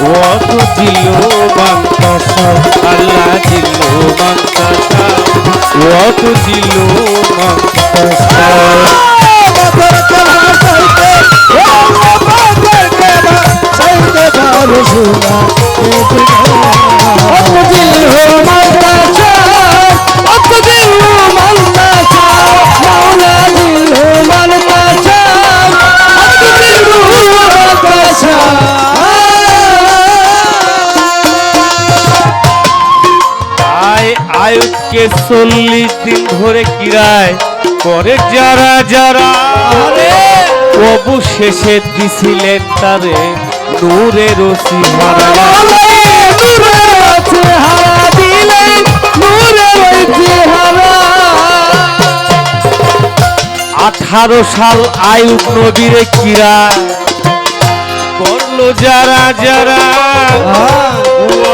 وتجل من تشاء الله جل من تشاء وتجل من تشاء আয়ুবকে 40 দিন ধরে কিরায় করে যারা যারা অবশেষে দিছিলেন তারে নূরের চেহারা 18 সাল আয়ুব নবীরে কিরায় করলো যারা যারা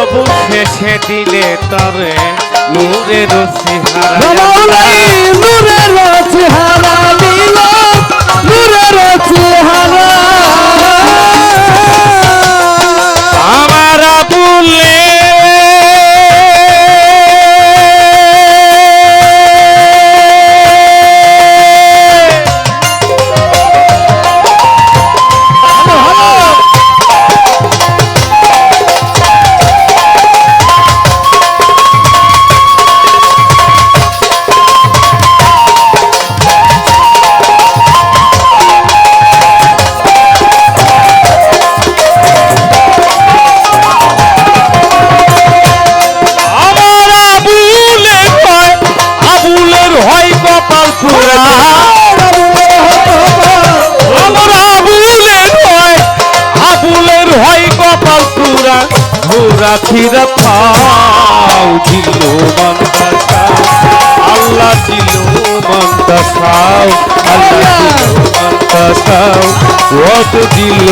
অবশেষে দিলে তারে নূরের চেহারা দিল নূরের চেহারা আমার বলে ফিরা পাও দিল মনটা আল্লাহ দিল মনটা সাও আল্লাহ দিল মনটা সাও ওত দিল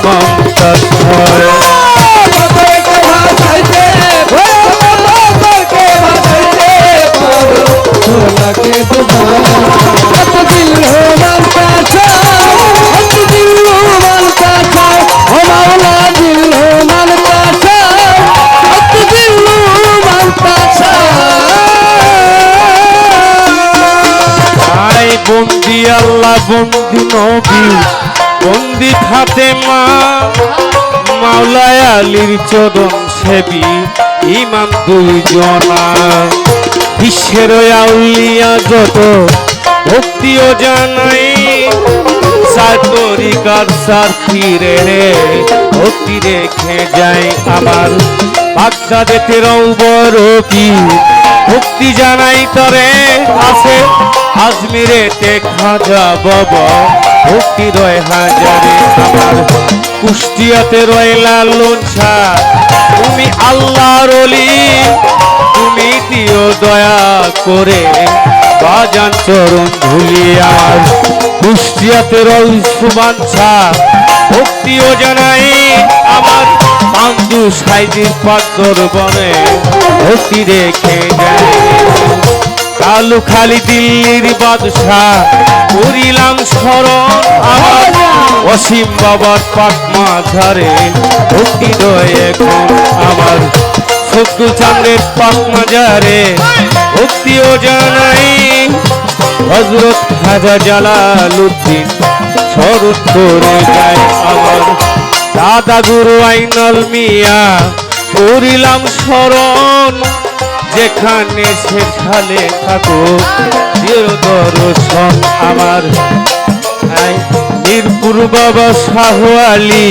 মনটা সাও বন্দি আল্লাহ বন্দি নবী বন্দি ফাতেমা মাওলায় আলীর চরণ সেবী ইমাম দুইজনা বিশ্বের আউলিয়া যত ভক্তিও জানাই সার তরিকার সার ফিরে ভক্তি রেখে যায় আমার বাগদাদেতে রৌবরবি ভক্তি জানাই তরে আছে আজমিরেতে খাজা বাবা ভক্তি রয় হাজারে আমার কুষ্টিয়াতে রয় লালন শাহ তুমি আল্লাহর ওলি তুমি দিও দয়া করে বাজান চরণ ধুলি আমার কুষ্টিয়াতে রয় সুমান শাহ ভক্তিও জানাই আমার পান্দু সাইজির পাথর বনে ভক্তি রেখে যায় কালু খালি দিল্লির বাদশাহ করিলাম স্মরণ আমার অসীম বাবার পাক মাঝারে ভক্তি রয় এখন আমার শত্রু চাঁদের পাক মাঝারে ভক্তিও জানাই হযরত খাজা জালালউদ্দিন স্মরণ করে যায় আমার দাদা গুরু আইনাল মিয়া করিলাম স্মরণ যেখানে সেখানে থাকো দর্শন আমার মিরপুর বাবা শাহ আলী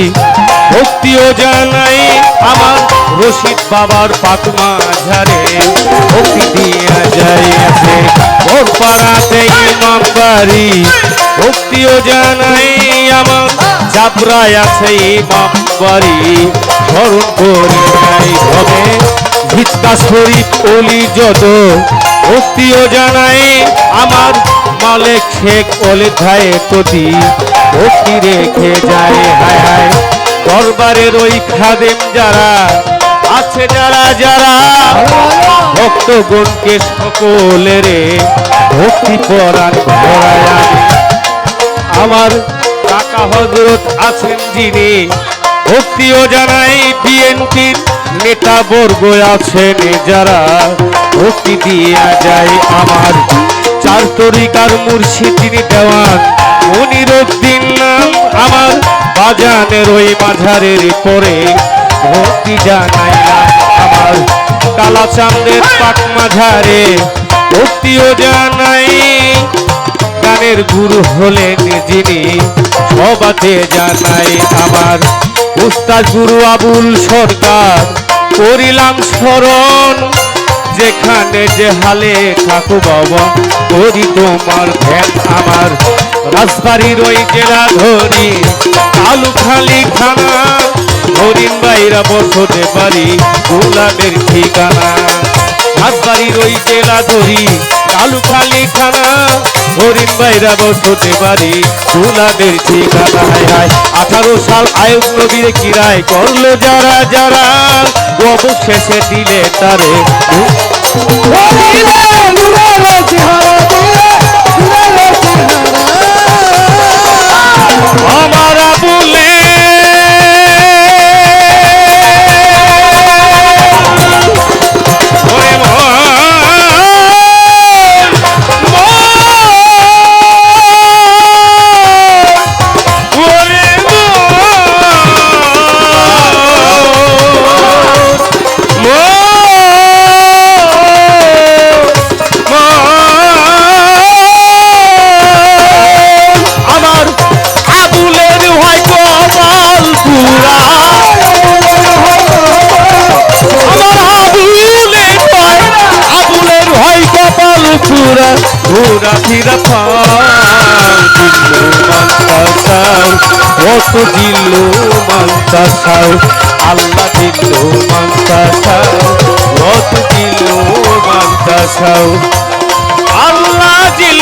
ভক্তিও জানাই আমার রশিদ বাবার পাক মাঝারে ভক্তি দিয়া যায় আছে ওর পাড়াতে ইমাম বাড়ি ভক্তিও জানাই আমার চাপড়ায় আছে ইমাম বাড়ি স্মরণ করে যাই হবে ভিত্তা শরীফ অলি যত ভক্তিও জানাই আমার মালিক শেখ অলি ধায়ে প্রতি ভক্তি রেখে যায় হায় হায় দরবারের ওই খাদেম যারা আছে যারা যারা ভক্তগণকে সকলের ভক্তি পরাণ ভরায় আমার কাকা হযরত আছেন যিনি ভক্তিও জানাই বিএনপির নেতা বর্গ আছেন যারা ভক্তি দিয়া যায় আমার চার তরিকার মুর্শিদিন দেওয়ান মনিরুদ্দিন নাম আমার বাজানের ওই মাঝারের পরে ভক্তি জানাইলাম আমার কালাচাঁদের পাক মাঝারে ভক্তিও জানাই গানের গুরু হলেন যিনি সবাতে জানাই আমার উস্তাদ গুরু আবুল সরকার করিলাম স্মরণ যেখানে যে হালে থাকো বাবা করি তোমার ধ্যান আমার রাজবাড়ির ওই জেলা ধরি কালুখালি থানা হরিণ বাইরা বসতে পারি গোলাপের ঠিকানা রাজবাড়ির ওই জেলা ধরি কালুখালি থানা হরিণ বাইরা বসতে পারি গোলাপের ঠিকানা হায় হায় 18 সাল আয়ুব নবীর কিরায় করলো যারা যারা অবশেষে দিলে তারে আমার বলে ঘোরা ফিরা কত দিল মান্তা সাউ আল্লাহ দিল মান্তা সাউ কত দিল মান্তা সাউ আল্লাহ দিল